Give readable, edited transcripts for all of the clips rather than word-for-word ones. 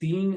3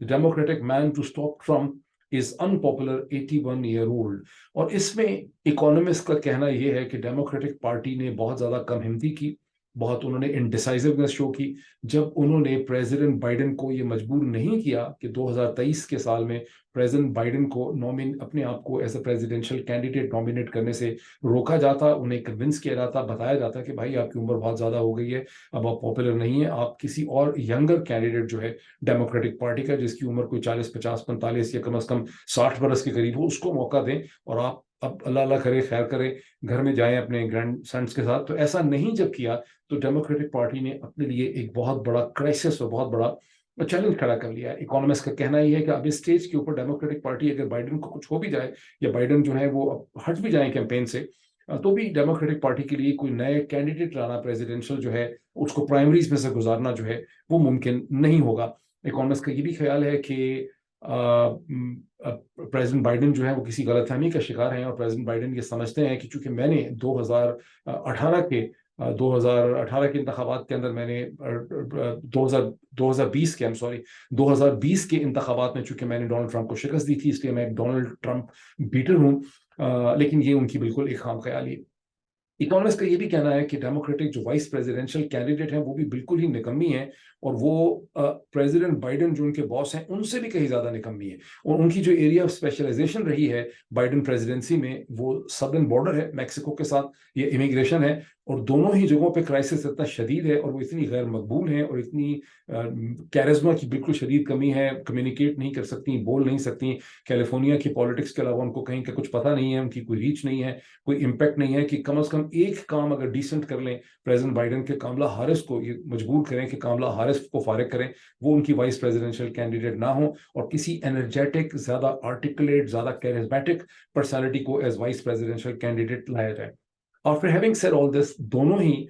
The democratic man to stop Trump is unpopular 81-year-old. اور اس میں economist کا کہنا یہ ہے کہ ڈیموکریٹک پارٹی نے بہت زیادہ کم ہمتی کی، بہت انہوں نے انڈیسائزونیس شو کی، جب انہوں نے پریزیڈنٹ بائیڈن کو یہ مجبور نہیں کیا کہ 2023 کے سال میں پریزیڈنٹ بائیڈن کو اپنے آپ کو as a presidential candidate nominate کرنے سے روکا جاتا، انہیں کنونس کیا جاتا، بتایا جاتا کہ بھائی آپ کی عمر بہت زیادہ ہو گئی ہے، اب آپ پاپولر نہیں ہیں، آپ کسی اور ینگر کینڈیڈیٹ جو ہے ڈیموکریٹک پارٹی کا، جس کی عمر کوئی 40 50 45 یا کم از کم 60 برس کے قریب ہو، اس کو موقع دیں، اور آپ اب اللہ اللہ کرے خیر کرے گھر میں جائیں اپنے گرینڈ سنس کے ساتھ۔ تو ایسا نہیں جب کیا تو ڈیموکریٹک پارٹی نے اپنے لیے ایک بہت بڑا کرائسس اور بہت بڑا چیلنج کھڑا کر لیا ہے۔ اکانومسٹ کا کہنا یہ ہے کہ اب اس اسٹیج کے اوپر ڈیموکریٹک پارٹی اگر بائیڈن کو کچھ ہو بھی جائے یا بائیڈن جو ہے وہ ہٹ بھی جائیں کیمپین سے، تو بھی ڈیموکریٹک پارٹی کے لیے کوئی نئے کینڈیڈیٹ لانا پریزیڈینشیل جو ہے اس کو پرائمریز میں سے گزارنا جو ہے وہ ممکن نہیں ہوگا۔ اکانومسٹ کا یہ بھی خیال ہے کہ پریزیڈنٹ بائیڈن جو ہے وہ کسی غلط فہمی کا شکار ہیں، اور پریزیڈنٹ بائیڈن یہ سمجھتے ہیں کہ چونکہ میں نے 2018 کے 2018 کے انتخابات کے اندر میں نے 2020 کے 2020 کے انتخابات میں چونکہ میں نے ڈونلڈ ٹرمپ کو شکست دی تھی، اس لیے میں ڈونلڈ ٹرمپ بیٹر ہوں، لیکن یہ ان کی بالکل ایک خام خیالی۔ اکانومسٹ کا یہ بھی کہنا ہے کہ ڈیموکریٹک جو وائس پریزیڈینشیل کینڈیڈیٹ ہیں وہ بھی بالکل ہی نکمی ہیں، اور وہ پریزیڈنٹ بائیڈن جو ان کے باس ہیں ان سے بھی کہیں زیادہ نکمی ہے، اور ان کی جو ایریا آف اسپیشلائزیشن رہی ہے بائیڈن پریزیڈنسی میں وہ سدرن بارڈر ہے میکسیکو کے ساتھ، یہ امیگریشن ہے، اور دونوں ہی جگہوں پہ کرائسس اتنا شدید ہے، اور وہ اتنی غیر مقبول ہیں، اور اتنی کیرزما کی بالکل شدید کمی ہے، کمیونیکیٹ نہیں کر سکتی، بول نہیں سکتی، کیلیفورنیا کی پالیٹکس کے علاوہ ان کو کہیں کا کچھ پتہ نہیں ہے، ان کی کوئی ریچ نہیں ہے، کوئی امپیکٹ نہیں ہے کہ کم از کم ایک کام اگر ڈیسنٹ کر لیں پریزیڈنٹ بائیڈن کے، کاملا ہارس کو یہ مجبور کریں کہ کاملا ہارس کو فارغ کریں، وہ ان کی وائس پریزیڈنشیل کینڈیڈیٹ نہ ہوں، اور کسی انرجیٹک، زیادہ آرٹیکولیٹ، زیادہ کیرزمیٹک پرسنالٹی کو ایز وائس پریزیڈنشیل کینڈیڈیٹ لایا جائے۔ آفٹر ہیونگ سیڈ آل دس، دونوں ہی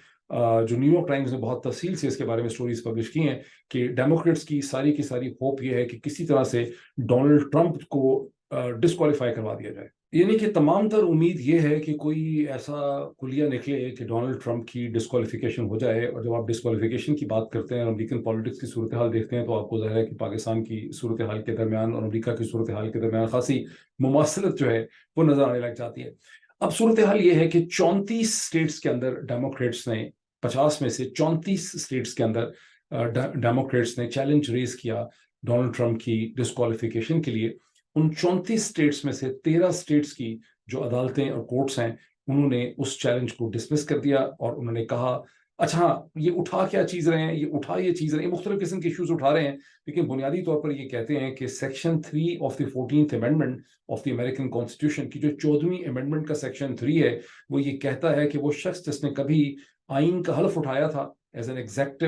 جو نیو یارک ٹائمز نے بہت تفصیل سے اس کے بارے میں سٹوریز پبلش کی ہیں کہ ڈیموکریٹس کی ساری ہوپ یہ ہے کہ کسی طرح سے ڈونلڈ ٹرمپ کو ڈسکوالیفائی کروا دیا جائے، یعنی کہ تمام تر امید یہ ہے کہ کوئی ایسا کلیہ نکلے کہ ڈونلڈ ٹرمپ کی ڈسکوالیفیکیشن ہو جائے۔ اور جب آپ ڈسکوالیفیکیشن کی بات کرتے ہیں، امریکن پالیٹکس کی صورتحال دیکھتے ہیں، تو آپ کو ظاہر ہے کہ پاکستان کی صورتحال کے درمیان اور امریکہ کی صورتحال کے درمیان خاصی مماثلت جو ہے وہ نظر آنے لگ جاتی ہے۔ اب صورتحال یہ ہے کہ 34 اسٹیٹس کے اندر ڈیموکریٹس نے 50 میں سے 34 اسٹیٹس کے اندر ڈیموکریٹس نے چیلنج ریز کیا ڈونلڈ ٹرمپ کی ڈسکوالیفیکیشن کے لیے۔ ان 34 اسٹیٹس میں سے 13 اسٹیٹس کی جو عدالتیں اور کورٹس ہیں انہوں نے اس چیلنج کو ڈسمس کر دیا، اور انہوں نے کہا اچھا یہ اٹھا کیا چیز رہے ہیں، یہ چیز رہے ہیں، مختلف قسم کے ایشوز اٹھا رہے ہیں، لیکن بنیادی طور پر یہ کہتے ہیں کہ section 3 of the 14th amendment of the American constitution کی جو 14ویں امینڈمنٹ کا سیکشن 3 ہے، وہ یہ کہتا ہے کہ وہ شخص جس نے کبھی آئین کا حلف اٹھایا تھا as an executive,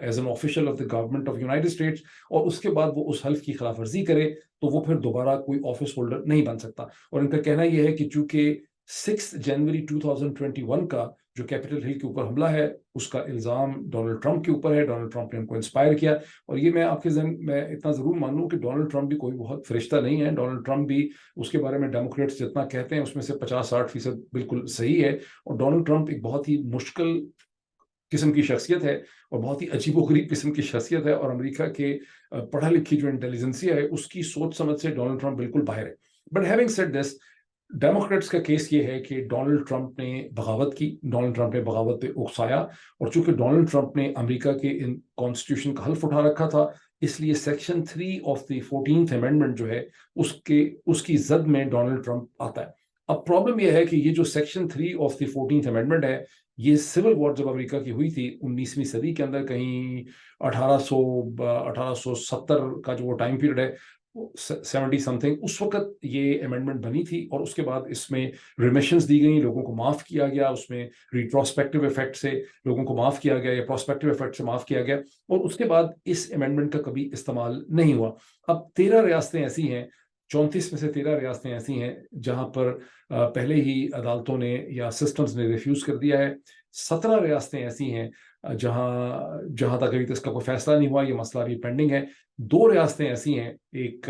as an official of the government of United States, اور اس کے بعد وہ اس حلف کی خلاف ورزی کرے تو وہ پھر دوبارہ کوئی آفس ہولڈر نہیں بن سکتا۔ اور ان کا کہنا یہ ہے کہ چونکہ 6 جنوری 2021 کا جو کیپٹل ہل کے اوپر حملہ ہے اس کا الزام ڈونلڈ ٹرمپ کے اوپر ہے، ڈونلڈ ٹرمپ نے ان کو انسپائر کیا، اور یہ میں آپ کے ذہن میں اتنا ضرور مانوں کہ ڈونلڈ ٹرمپ بھی کوئی بہت فرشتہ نہیں ہے، ڈونلڈ ٹرمپ بھی اس کے بارے میں ڈیموکریٹس جتنا کہتے ہیں اس میں سے 50-60% بالکل صحیح ہے، اور ڈونلڈ ٹرمپ ایک بہت ہی مشکل قسم کی شخصیت ہے اور بہت ہی عجیب و غریب قسم کی شخصیت ہے، اور امریکہ کے پڑھا لکھی جو انٹیلیجنسیا ہے اس کی سوچ سمجھ سے ڈونلڈ ٹرمپ بالکل باہر ہے۔ But having said this, democrats کا کیس یہ ہے کہ ڈونلڈ ٹرمپ نے بغاوت کی، ڈونلڈ ٹرمپ نے بغاوت پہ اکسایا، اور چونکہ ڈونلڈ ٹرمپ نے امریکہ کے کانسٹیٹیوشن کا حلف اٹھا رکھا تھا، اس لیے section 3 of the 14th amendment جو ہے اس کی زد میں ڈونلڈ ٹرمپ آتا ہے۔ اب پرابلم یہ ہے کہ یہ جو section 3 of the 14th amendment ہے، یہ سول وار جب امریکہ کی ہوئی تھی 19ویں صدی کے اندر، کہیں 1870 کا جو وہ ٹائم پیریڈ ہے 70 سم تھنگ، اس وقت یہ امینڈمنٹ بنی تھی، اور اس کے بعد اس میں ریمیشنز دی گئیں، لوگوں کو معاف کیا گیا، اس میں ریٹروسپیکٹیو ایفیکٹ سے لوگوں کو معاف کیا گیا یا پروسپیکٹیو ایفیکٹ سے معاف کیا گیا، اور اس کے بعد اس امینڈمنٹ کا کبھی استعمال نہیں ہوا۔ اب 13 ریاستیں ایسی ہیں، 34 میں سے 13 ریاستیں ایسی ہیں جہاں پر پہلے ہی عدالتوں نے یا سسٹمز نے ریفیوز کر دیا ہے، 17 ریاستیں ایسی ہیں جہاں تک ابھی تک اس کا کوئی فیصلہ نہیں ہوا، یہ مسئلہ ابھی پینڈنگ ہے۔ 2 ریاستیں ایسی ہیں، ایک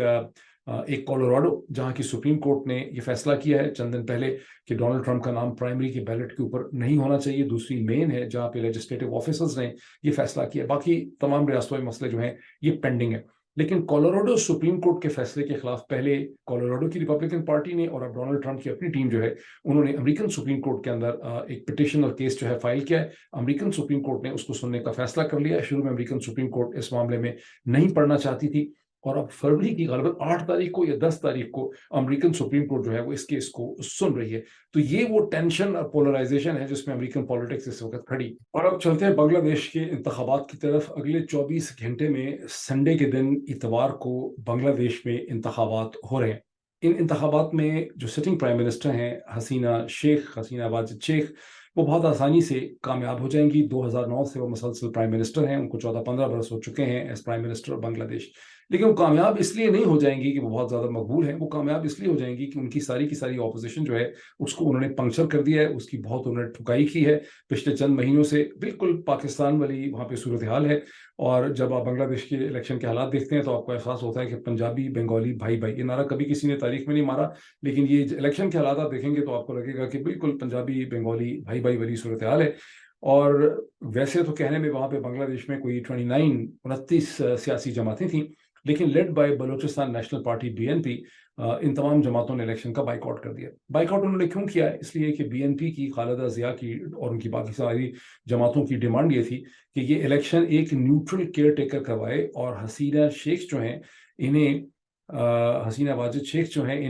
کولوراڈو جہاں کی سپریم کورٹ نے یہ فیصلہ کیا ہے چند دن پہلے کہ ڈونلڈ ٹرمپ کا نام پرائمری کی بیلٹ کے اوپر نہیں ہونا چاہیے، دوسری مین ہے جہاں پہ لیجسلیٹو آفیسرز نے یہ فیصلہ کیا، باقی تمام ریاستوں میں مسئلے جو ہیں یہ پینڈنگ ہے۔ لیکن کولوراڈو سپریم کورٹ کے فیصلے کے خلاف پہلے کولوراڈو کی ریپبلکن پارٹی نے اور اب ڈونلڈ ٹرمپ کی اپنی ٹیم جو ہے انہوں نے امریکن سپریم کورٹ کے اندر ایک پٹیشن اور کیس جو ہے فائل کیا ہے. امریکن سپریم کورٹ نے اس کو سننے کا فیصلہ کر لیا. شروع میں امریکن سپریم کورٹ اس معاملے میں نہیں پڑھنا چاہتی تھی اور اب فروری کی غالباً 8 تاریخ کو یا 10 تاریخ کو امریکن سپریم کورٹ جو ہے وہ اس کیس کو سن رہی ہے. تو یہ وہ ٹینشن اور پولرائزیشن ہے جس میں امریکن پالیٹکس اس وقت کھڑی. اور اب چلتے ہیں بنگلہ دیش کے انتخابات کی طرف. اگلے 24 گھنٹے میں سنڈے کے دن اتوار کو بنگلہ دیش میں انتخابات ہو رہے ہیں. ان انتخابات میں جو سٹنگ پرائم منسٹر ہیں حسینہ واجد شیخ وہ بہت آسانی سے کامیاب ہو جائیں گی. 2009 سے وہ مسلسل پرائم منسٹر ہیں. ان کو 14-15 برس ہو چکے ہیں ایز پرائم منسٹر بنگلہ دیش. لیکن وہ کامیاب اس لیے نہیں ہو جائیں گی کہ وہ بہت زیادہ مقبول ہیں. وہ کامیاب اس لیے ہو جائیں گی کہ ان کی ساری اپوزیشن جو ہے اس کو انہوں نے پنکچر کر دیا ہے. اس کی بہت انہوں نے ٹھکائی کی ہے پچھلے چند مہینوں سے. بالکل پاکستان والی وہاں پہ صورتحال ہے. اور جب آپ بنگلہ دیش کے الیکشن کے حالات دیکھتے ہیں تو آپ کو احساس ہوتا ہے کہ پنجابی بنگالی بھائی بھائی، یہ نعرہ کبھی کسی نے تاریخ میں نہیں مارا، لیکن یہ الیکشن کے حالات آپ دیکھیں گے تو آپ کو لگے گا کہ بالکل پنجابی بنگالی بھائی بھائی والی صورتحال ہے. اور ویسے تو کہنے میں وہاں پہ بنگلہ دیش میں کوئی 29 سیاسی جماعتیں تھیں، لیکن led by Balochistan national party BNP ان تمام جماعتوں نے الیکشن کا بائیک آؤٹ کر دیا. بائیک آؤٹ انہوں نے کیوں کیا ہے؟ اس لیے کہ BNP کی خالدہ ضیاء کی اور ان کی باقی ساری جماعتوں کی ڈیمانڈ یہ تھی کہ یہ الیکشن ایک نیوٹرل کیئر ٹیکر کروائے اور حسینہ واجد شیخ جو ہیں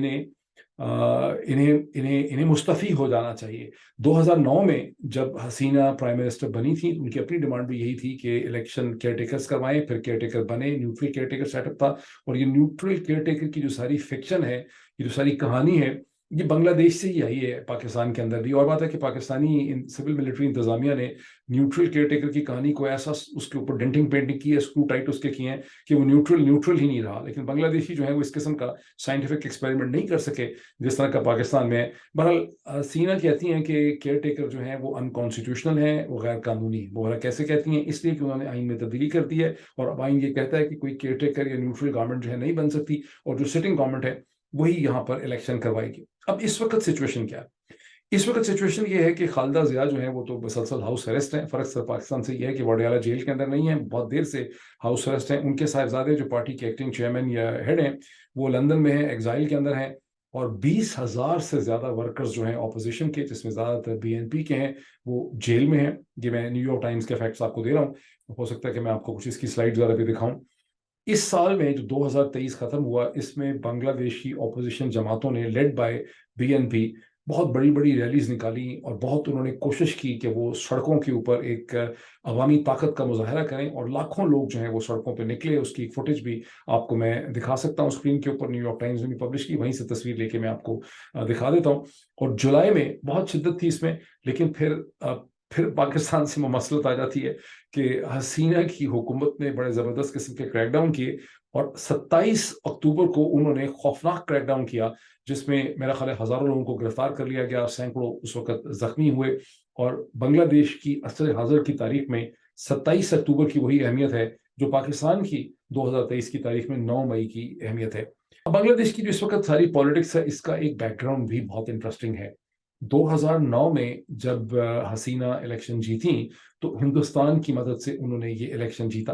انہیں مستعفی ہو جانا چاہیے. 2009 میں جب حسینہ پرائم منسٹر بنی تھی ان کی اپنی ڈیمانڈ بھی یہی تھی کہ الیکشن کیئر ٹیکرز کروائیں. پھر کیئر ٹیکر بنے، neutral caretaker set up تھا. اور یہ نیوٹرل کیئر ٹیکر کی جو ساری فکشن ہے، یہ جو ساری کہانی ہے، یہ بنگلہ دیش سے ہی آئی ہے پاکستان کے اندر بھی. اور بات ہے کہ پاکستانی سول ملٹری انتظامیہ نے نیوٹرل کیئر ٹیکر کی کہانی کو ایسا اس کے اوپر ڈینٹنگ پینٹنگ کی ہے، اسکرو ٹائٹ اس کے کیے ہیں کہ وہ نیوٹرل ہی نہیں رہا. لیکن بنگلہ دیشی جو ہے وہ اس قسم کا سائنٹیفک ایکسپیریمنٹ نہیں کر سکے جس طرح کا پاکستان میں ہے. بہرحال حسینہ کہتی ہیں کہ کیئر ٹیکر جو ہیں وہ انکانسٹیٹیوشنل ہیں، وہ غیر قانونی. وہ کیسے کہتی ہیں؟ اس لیے کہ انہوں نے آئین میں تبدیلی کر دی ہے اور اب آئین یہ کہتا ہے کہ کوئی کیئر ٹیکر یا نیوٹرل گورنمنٹ جو ہے نہیں بن سکتی اور جو سٹنگ گورنمنٹ ہے وہی یہاں پر الیکشن کروائے گی. اب اس وقت سچویشن کیا ہے؟ اس وقت سچویشن یہ ہے کہ خالدہ ضیاء جو ہیں وہ تو مسلسل ہاؤس اریسٹ ہیں. فرق صرف پاکستان سے یہ ہے کہ وڈیالہ جیل کے اندر نہیں ہیں، بہت دیر سے ہاؤس اریسٹ ہیں. ان کے صاحبزادے جو پارٹی کے ایکٹنگ چیئرمین یا ہیڈ ہیں وہ لندن میں ہیں، ایگزائل کے اندر ہیں. اور 20,000 سے زیادہ ورکرز جو ہیں اپوزیشن کے، جس میں زیادہ تر BNP کے ہیں، وہ جیل میں ہیں. یہ میں نیو یارک ٹائمز کے فیکٹس آپ کو دے رہا ہوں. ہو سکتا ہے کہ میں آپ کو کچھ اس کی سلائڈ ذرا بھی دکھاؤں. اس سال میں جو 2023 ختم ہوا، اس میں بنگلہ دیش کی اپوزیشن جماعتوں نے لیڈ بائی BNP بہت بڑی بڑی ریلیز نکالی اور بہت انہوں نے کوشش کی کہ وہ سڑکوں کے اوپر ایک عوامی طاقت کا مظاہرہ کریں. اور لاکھوں لوگ جو ہیں وہ سڑکوں پہ نکلے. اس کی ایک فوٹیج بھی آپ کو میں دکھا سکتا ہوں اسکرین کے اوپر. نیو یارک ٹائمز نے بھی پبلش کی، وہیں سے تصویر لے کے میں آپ کو دکھا دیتا ہوں. اور جولائی میں بہت شدت تھی اس میں، لیکن پھر پاکستان سے مماثلت آ جاتی ہے کہ حسینہ کی حکومت نے بڑے زبردست قسم کے کریک ڈاؤن کیے. اور 27 اکتوبر کو انہوں نے خوفناک کریک ڈاؤن کیا جس میں میرا خیال ہے ہزاروں لوگوں کو گرفتار کر لیا گیا، سینکڑوں اس وقت زخمی ہوئے. اور بنگلہ دیش کی عصر حاضر کی تاریخ میں 27 اکتوبر کی وہی اہمیت ہے جو پاکستان کی 2023 کی تاریخ میں 9 مئی کی اہمیت ہے. بنگلہ دیش کی جو اس وقت ساری پالیٹکس ہے، اس کا ایک بیک گراؤنڈ بھی بہت انٹرسٹنگ ہے. 2009 میں جب حسینہ الیکشن جیتی تو ہندوستان کی مدد سے انہوں نے یہ الیکشن جیتا.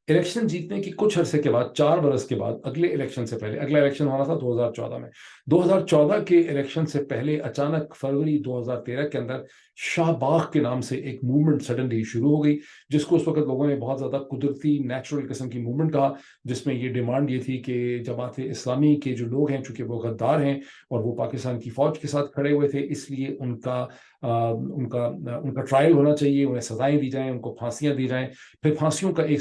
الیکشن جیتنے کی کچھ عرصے کے بعد، 4 برس کے بعد، اگلے الیکشن سے پہلے، اگلا الیکشن ہونا تھا 2014 میں. 2014 کے الیکشن سے پہلے اچانک فروری 2013 کے اندر شاہ باغ کے نام سے ایک موومنٹ سڈنلی شروع ہو گئی، جس کو اس وقت لوگوں نے بہت زیادہ قدرتی نیچرل قسم کی موومنٹ کہا. جس میں یہ ڈیمانڈ یہ تھی کہ جماعت اسلامی کے جو لوگ ہیں، چونکہ وہ غدار ہیں اور وہ پاکستان کی فوج کے ساتھ کھڑے ہوئے تھے، اس لیے ان کا ٹرائل ہونا چاہیے، انہیں سزائیں دی جائیں، ان کو پھانسیاں دی جائیں. پھر پھانسیوں کا ایک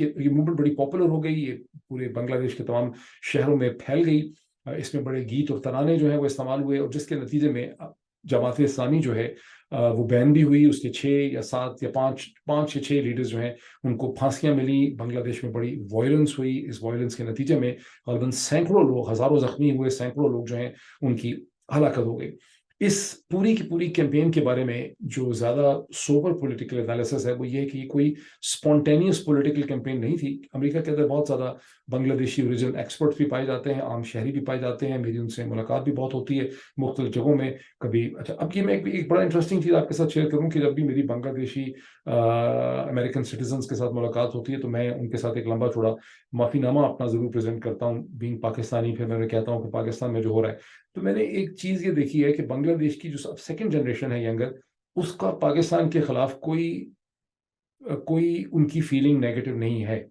یہ موومنٹ بڑی پاپولر ہو گئی، یہ پورے بنگلہ دیش کے تمام شہروں میں پھیل گئی. اس میں بڑے گیت اور ترانے جو ہیں وہ استعمال ہوئے، اور جس کے نتیجے میں جماعت اسلامی جو ہے وہ بین بھی ہوئی. اس کے 6 یا 7 یا 5 یا 6 لیڈرز جو ہیں ان کو پھانسیاں ملی. بنگلہ دیش میں بڑی وائلنس ہوئی. اس وائلنس کے نتیجے میں غالباً سینکڑوں لوگ، ہزاروں زخمی ہوئے، سینکڑوں لوگ جو ہیں ان کی ہلاکت ہو گئی. اس پوری کی پوری کیمپین کے بارے میں جو زیادہ سوبر پولیٹیکل انالیسس ہے وہ یہ ہے کہ یہ کوئی اسپونٹینیس پولیٹیکل کیمپین نہیں تھی. امریکہ کے اندر بہت زیادہ بنگلہ دیشی اوریجن ایکسپرٹس بھی پائے جاتے ہیں, عام شہری بھی پائے جاتے ہیں, میری ان سے ملاقات بھی بہت ہوتی ہے مختلف جگہوں میں. کبھی اچھا, اب یہ میں ایک بڑا انٹرسٹنگ چیز آپ کے ساتھ شیئر کروں کہ جب بھی میری بنگلہ دیشی امریکن سٹیزنس کے ساتھ ملاقات ہوتی ہے تو میں ان کے ساتھ ایک لمبا چوڑا معافی نامہ اپنا ضرور پریزنٹ کرتا ہوں بینگ پاکستانی. پھر میں کہتا ہوں کہ پاکستان میں جو ہو رہا ہے, تو میں نے ایک چیز یہ دیکھی ہے کہ بنگلہ دیش کی جو سیکنڈ جنریشن ہے ینگر, اس کا پاکستان کے خلاف کوئی ان کی فیلنگ نیگیٹو نہیں ہے.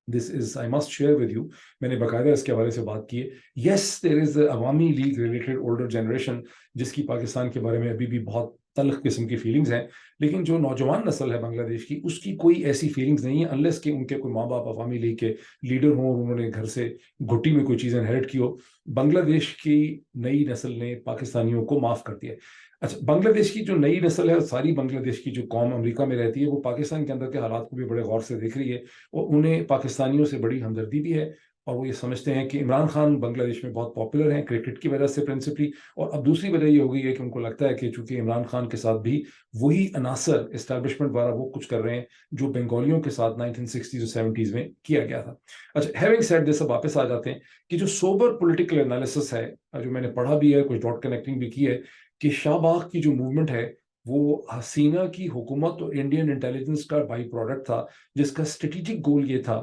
This is I must share with you, میں نے باقاعدہ اس کے حوالے سے بات کی ہے. یس, دیر از عوامی لیگ ریلیٹڈ اولڈر جنریشن جس کی پاکستان کے بارے میں ابھی بھی بہت تلخ قسم کی فیلنگز ہیں, لیکن جو نوجوان نسل ہے بنگلہ دیش کی, اس کی کوئی ایسی فیلنگز نہیں ہے انلیس کہ ان کے کوئی ماں باپ عوامی لیگ کے لیڈر ہوں اور انہوں نے گھر سے گھٹی میں کوئی چیز انہیرٹ کی ہو. بنگلہ دیش کی نئی نسل نے پاکستانیوں کو معاف کر دیا. اچھا, بنگلہ دیش کی جو نئی نسل ہے, ساری بنگلہ دیش کی جو قوم امریکہ میں رہتی ہے, وہ پاکستان کے اندر کے حالات کو بھی بڑے غور سے دیکھ رہی ہے, اور انہیں پاکستانیوں سے بڑی ہمدردی بھی ہے, اور وہ یہ سمجھتے ہیں کہ عمران خان بنگلہ دیش میں بہت پاپولر ہیں کرکٹ کی وجہ سے پرنسپلی, اور اب دوسری وجہ یہ ہو گئی ہے کہ ان کو لگتا ہے کہ چونکہ عمران خان کے ساتھ بھی وہی عناصر اسٹیبلشمنٹ والا وہ کچھ کر رہے ہیں جو بنگالیوں کے ساتھ 1960s اور 70s میں کیا گیا تھا. اچھا, ہیونگ سیڈ دس, واپس آ جاتے ہیں کہ جو سوبر پولیٹیکل انالیسس ہے, جو میں نے پڑھا بھی ہے, کچھ ڈاٹ کنیکٹنگ بھی کی ہے, کہ شاہ باغ کی جو موومنٹ ہے وہ حسینہ کی حکومت اور انڈین انٹیلیجنس کا بائی پروڈکٹ تھا, جس کا اسٹریٹجک گول یہ تھا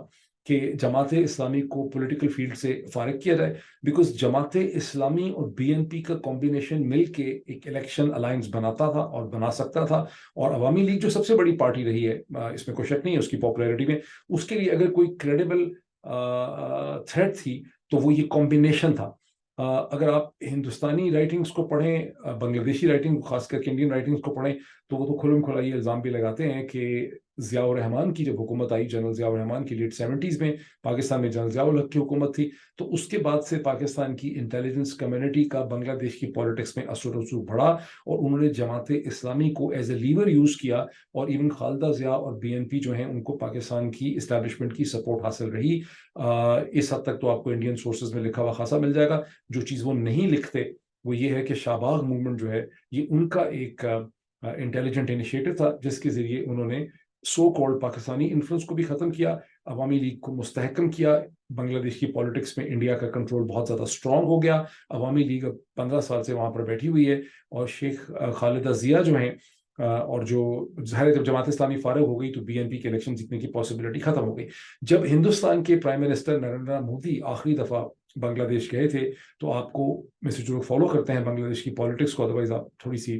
کہ جماعت اسلامی کو پولیٹیکل فیلڈ سے فارغ کیا جائے, بیکاز جماعت اسلامی اور بی این پی کا کمبینیشن مل کے ایک الیکشن الائنس بناتا تھا اور بنا سکتا تھا, اور عوامی لیگ جو سب سے بڑی پارٹی رہی ہے, اس میں کوئی شک نہیں ہے اس کی پاپولیرٹی میں, اس کے لیے اگر کوئی کریڈیبل تھریٹ تھی تو وہ یہ کمبینیشن تھا. اگر آپ ہندوستانی رائٹنگز کو پڑھیں, بنگلہ دیشی رائٹنگ خاص کر کے انڈین رائٹنگز کو پڑھیں, تو وہ تو کھلم کھلا یہ الزام بھی لگاتے ہیں کہ ضیاء الرحمان کی جب حکومت آئی, جنرل ضیاء الرحمان کی لیٹ 70s میں, پاکستان میں جنرل ضیاء الحق کی حکومت تھی, تو اس کے بعد سے پاکستان کی انٹیلیجنس کمیونٹی کا بنگلہ دیش کی پالیٹکس میں اثر و رسوخ بڑھا, اور انہوں نے جماعت اسلامی کو ایز اے لیور یوز کیا, اور ایون خالدہ ضیاء اور بی این پی جو ہیں ان کو پاکستان کی اسٹیبلشمنٹ کی سپورٹ حاصل رہی. اس حد تک تو آپ کو انڈین سورسز میں لکھا ہوا خاصا مل جائے گا. جو چیز وہ نہیں لکھتے وہ یہ ہے کہ شاہباغ موومنٹ جو ہے یہ ان کا ایک انٹیلیجنٹ انیشیٹو تھا, جس کے ذریعے انہوں نے سو کالڈ پاکستانی انفلوئنس کو بھی ختم کیا, عوامی لیگ کو مستحکم کیا. بنگلہ دیش کی پالیٹکس میں انڈیا کا کنٹرول بہت زیادہ اسٹرانگ ہو گیا. عوامی لیگ اب 15 سال سے وہاں پر بیٹھی ہوئی ہے, اور شیخ خالدہ ضیاء جو ہیں, اور جو ظاہر ہے جب جماعت اسلامی فارغ ہو گئی تو بی این پی کے الیکشن جیتنے کی پاسبلٹی ختم ہو گئی. جب ہندوستان کے پرائم منسٹر نریندر مودی آخری دفعہ بنگلہ دیش گئے تھے, تو آپ کو میں سے جو لوگ فالو کرتے ہیں بنگلہ دیش کی پالیٹکس کو, ادروائز آپ تھوڑی سی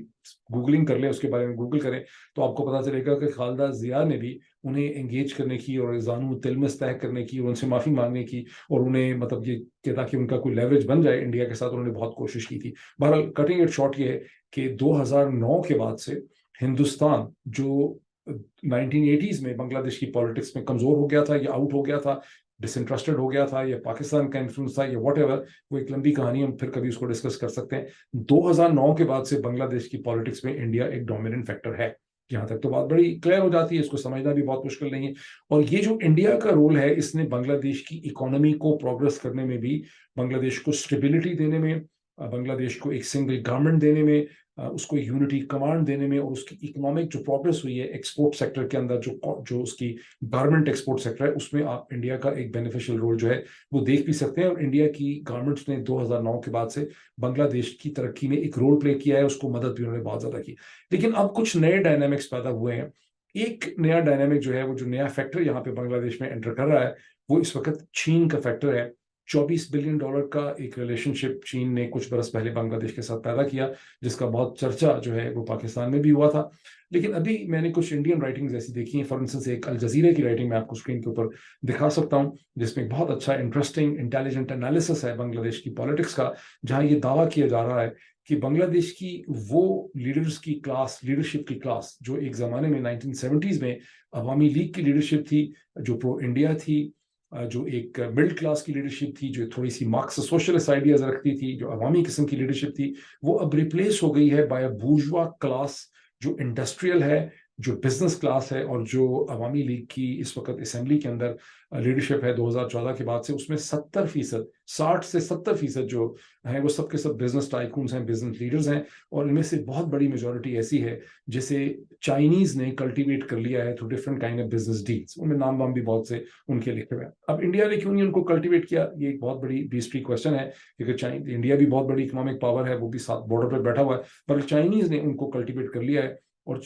گوگلنگ کر لیں, اس کے بارے میں گوگل کریں, تو آپ کو پتا چلے گا کہ خالدہ ضیاء نے بھی انہیں انگیج کرنے کی اور زانو تلمس طے کرنے کی اور ان سے معافی مانگنے کی, اور انہیں مطلب یہ کہ تاکہ ان کا کوئی لیوریج بن جائے انڈیا کے ساتھ, انہوں نے بہت کوشش کی تھی. بہرحال کٹنگ اٹ شارٹ یہ ہے کہ 2009 کے بعد سے ہندوستان جو 1980s میں بنگلہ دیش کی پالیٹکس میں کمزور ہو گیا تھا, یا آؤٹ ہو گیا تھا, ڈس انٹرسٹڈ ہو گیا تھا, یا پاکستان کا انفلوئنس تھا, یا واٹ ایور, وہ ایک لمبی کہانی, ہم پھر کبھی اس کو ڈسکس کر سکتے ہیں. 2009 کے بعد سے بنگلہ دیش کی پالیٹکس میں انڈیا ایک ڈومیننٹ فیکٹر ہے. یہاں تک تو بات بڑی کلیئر ہو جاتی ہے, اس کو سمجھنا بھی بہت مشکل نہیں ہے. اور یہ جو انڈیا کا رول ہے, اس نے بنگلہ دیش کی اکانومی کو پروگرس کرنے میں بھی, بنگلہ دیش کو اسٹیبلٹی دینے میں, بنگلہ دیش کو ایک سنگل گورنمنٹ دینے میں, اس کو یونٹی کمانڈ دینے میں, اور اس کی اکنامک جو پروگرس ہوئی ہے ایکسپورٹ سیکٹر کے اندر, جو اس کی گورنمنٹ ایکسپورٹ سیکٹر ہے, اس میں آپ انڈیا کا ایک بینیفیشل رول جو ہے وہ دیکھ بھی سکتے ہیں. اور انڈیا کی گورنمنٹس نے 2009 کے بعد سے بنگلہ دیش کی ترقی میں ایک رول پلے کیا ہے, اس کو مدد بھی انہوں نے بہت زیادہ کی. لیکن اب کچھ نئے ڈائنامکس پیدا ہوئے ہیں. ایک نیا ڈائنامک جو ہے, وہ جو نیا فیکٹر یہاں پہ بنگلہ دیش میں انٹر کر رہا ہے, وہ اس وقت چین کا فیکٹر ہے. $24 بلین کا ایک ریلیشن شپ چین نے کچھ برس پہلے بنگلہ دیش کے ساتھ پیدا کیا, جس کا بہت چرچا جو ہے وہ پاکستان میں بھی ہوا تھا. لیکن ابھی میں نے کچھ انڈین رائٹنگز ایسی دیکھی ہیں, فار انسٹنس ایک الجزیرہ کی رائٹنگ میں آپ کو اسکرین کے اوپر دکھا سکتا ہوں, جس میں بہت اچھا انٹرسٹنگ انٹیلیجنٹ انالیسس ہے بنگلہ دیش کی پالیٹکس کا, جہاں یہ دعویٰ کیا جا رہا ہے کہ بنگلہ دیش کی وہ لیڈرز کی کلاس, لیڈرشپ کی کلاس, جو ایک زمانے میں 1970s میں عوامی لیگ کی لیڈرشپ تھی, جو پرو انڈیا تھی, جو ایک مڈل کلاس کی لیڈرشپ تھی, جو تھوڑی سی مارکس سوشلسٹ آئیڈیاز رکھتی تھی, جو عوامی قسم کی لیڈرشپ تھی, وہ اب ریپلیس ہو گئی ہے بائی اے بورژوا کلاس جو انڈسٹریل ہے, جو بزنس کلاس ہے اور جو عوامی لیگ کی اس وقت اسمبلی کے اندر لیڈرشپ ہے 2014 کے بعد سے، اس میں 70%، 60 سے 70% جو ہیں وہ سب کے سب بزنس ٹائکونز ہیں، بزنس لیڈرز ہیں، اور ان میں سے بہت بڑی میجورٹی ایسی ہے جسے چائنیز نے کلٹیویٹ کر لیا ہے through different kind of business deals. ان میں نام وام بھی بہت سے ان کے لکھے ہوئے ہیں. اب انڈیا نے کیوں نہیں ان کو کلٹیویٹ کیا، یہ ایک بہت بڑی بیسٹری کوشچن ہے، کیونکہ انڈیا بھی بہت بڑی اکنامک پاور ہے، وہ بھی ساتھ بارڈر پہ بیٹھا ہوا ہے، پر چائنیز نے ان کو کلٹیویٹ کر لیا ہے. اور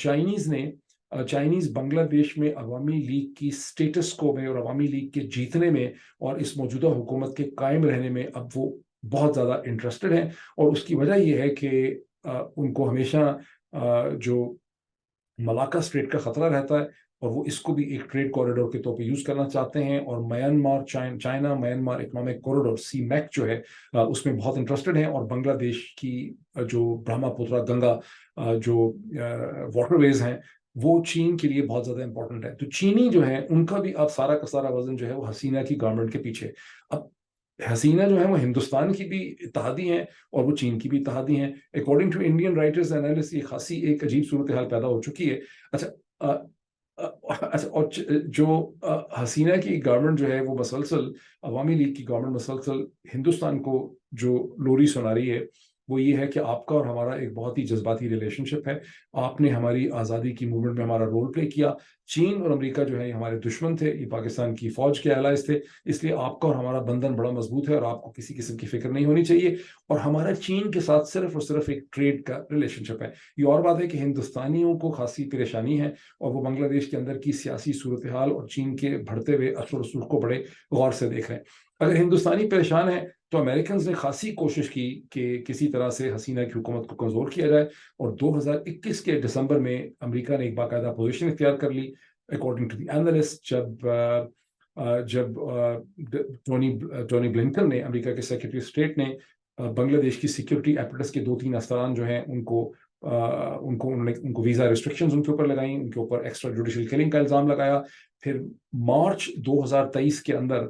چائنیز بنگلہ دیش میں عوامی لیگ کی سٹیٹس کو میں اور عوامی لیگ کے جیتنے میں اور اس موجودہ حکومت کے قائم رہنے میں اب وہ بہت زیادہ انٹرسٹڈ ہیں. اور اس کی وجہ یہ ہے کہ ان کو ہمیشہ جو ملاکا اسٹریٹ کا خطرہ رہتا ہے، اور وہ اس کو بھی ایک ٹریڈ کوریڈور کے طور پہ یوز کرنا چاہتے ہیں. اور چائنا میانمار اکنامک کوریڈور سی میک جو ہے اس میں بہت انٹرسٹڈ ہیں. اور بنگلہ دیش کی جو برہما پترا گنگا جو واٹر ویز ہیں وہ چین کے لیے بہت زیادہ امپورٹنٹ ہے. تو چینی جو ہے ان کا بھی اب سارا کا سارا وزن جو ہے وہ حسینہ کی گورنمنٹ کے پیچھے. اب حسینہ جو ہے وہ ہندوستان کی بھی اتحادی ہیں اور وہ چین کی بھی اتحادی ہیں. According to Indian writers analyst یہ خاصی ایک عجیب صورتحال پیدا ہو چکی ہے. اچھا اور جو حسینہ کی گورنمنٹ جو ہے وہ مسلسل عوامی لیگ کی گورنمنٹ مسلسل ہندوستان کو جو لوری سنا رہی ہے وہ یہ ہے کہ آپ کا اور ہمارا ایک بہت ہی جذباتی ریلیشن شپ ہے، آپ نے ہماری آزادی کی موومنٹ میں ہمارا رول پلے کیا. چین اور امریکہ جو ہے یہ ہمارے دشمن تھے، یہ پاکستان کی فوج کے الائز تھے، اس لیے آپ کا اور ہمارا بندھن بڑا مضبوط ہے اور آپ کو کسی قسم کی فکر نہیں ہونی چاہیے. اور ہمارا چین کے ساتھ صرف اور صرف ایک ٹریڈ کا ریلیشن شپ ہے. یہ اور بات ہے کہ ہندوستانیوں کو خاصی پریشانی ہے اور وہ بنگلہ دیش کے اندر کی سیاسی صورتحال اور چین کے بڑھتے ہوئے اثر و رسوخ کو بڑے غور سے دیکھ رہے ہیں. اگر ہندوستانی پریشان ہے تو امریکنز نے خاصی کوشش کی کہ کسی طرح سے حسینہ کی حکومت کو کمزور کیا جائے. اور 2021 کے دسمبر میں امریکہ نے ایک باقاعدہ پوزیشن اختیار کر لی. اکارڈنگ ٹو دی اینالسٹ جب ٹونی بلنکن نے، امریکہ کے سیکرٹری اسٹیٹ نے، بنگلہ دیش کی سیکورٹی ایپریٹس کے 2-3 افسران جو ہیں ان کو ویزا ریسٹرکشنز ان کے اوپر لگائیں، ان کے اوپر ایکسٹرا جوڈیشل کلنگ کا الزام لگایا. پھر مارچ 2023 کے اندر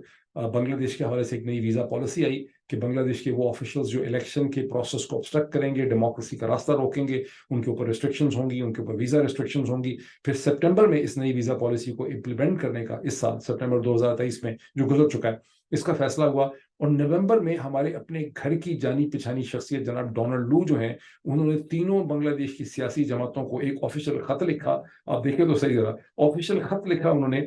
بنگلہ دیش کے حوالے سے ایک نئی ویزا پالیسی آئی کہ بنگلہ دیش کے وہ آفیشلز جو الیکشن کے پروسیس کو obstruct کریں گے، ڈیموکریسی کا راستہ روکیں گے، ان کے اوپر ریسٹرکشنز ہوں گی، ان کے اوپر ویزا ریسٹرکشنز ہوں گی. پھر سپٹمبر میں اس نئی ویزا پالیسی کو امپلیمنٹ کرنے کا، اس سال سپٹمبر 2023 میں جو گزر چکا ہے، اس کا فیصلہ ہوا. اور نومبر میں ہمارے اپنے گھر کی جانی پچھانی شخصیت جناب ڈونلڈ لو جو ہیں، انہوں نے تینوں بنگلہ دیش کی سیاسی جماعتوں کو ایک آفیشیل خط لکھا. آپ دیکھیں تو صحیح ذرا، آفیشیل خط لکھا انہوں نے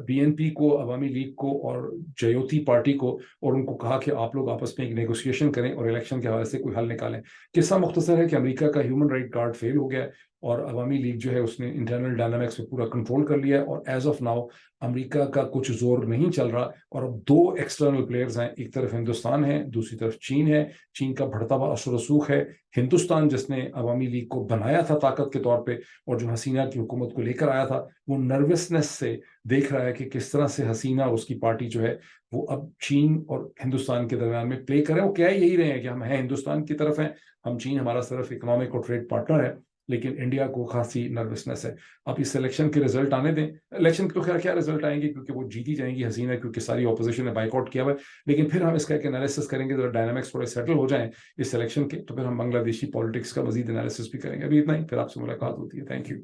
بی این پی کو، عوامی لیگ کو اور جیوتی پارٹی کو، اور ان کو کہا کہ آپ لوگ آپس میں ایک نیگوسیشن کریں اور الیکشن کے حوالے سے کوئی حل نکالیں. قصہ مختصر ہے کہ امریکہ کا ہیومن رائٹ گارڈ فیل ہو گیا اور عوامی لیگ جو ہے اس نے انٹرنل ڈائنامکس پہ پورا کنٹرول کر لیا ہے. اور ایز آف ناؤ امریکہ کا کچھ زور نہیں چل رہا. اور اب 2 ایکسٹرنل پلیئرز ہیں، ایک طرف ہندوستان ہے، دوسری طرف چین ہے. چین کا بڑھتا ہوا اثر و رسوخ ہے. ہندوستان جس نے عوامی لیگ کو بنایا تھا طاقت کے طور پہ اور جو حسینہ کی حکومت کو لے کر آیا تھا، وہ نروسنس سے دیکھ رہا ہے کہ کس طرح سے حسینہ اور اس کی پارٹی جو ہے وہ اب چین اور ہندوستان کے درمیان میں پلے کریں. وہ کیا یہی رہے ہیں کہ ہم ہیں ہندوستان کی طرف ہیں، ہم چین ہمارا صرف اکنامک اور ٹریڈ پارٹنر ہے، لیکن انڈیا کو خاصی نروسنس ہے. اب اس الیکشن کے رزلٹ آنے دیں. الیکشن کے تو خیر کیا رزلٹ آئیں گے کیونکہ وہ جیتی جائیں گی حسینہ، کیونکہ ساری اپوزیشن نے بائیک آؤٹ کیا ہوا ہے. لیکن پھر ہم اس کا ایک انالیسس کریں گے، ڈائنامکس تھوڑے سیٹل ہو جائیں اس الیکشن کے، تو پھر ہم بنگلہ دیشی پالیٹکس کا مزید انالیسس بھی کریں گے. ابھی اتنا ہی، پھر آپ سے ملاقات ہوتی ہے. Thank you.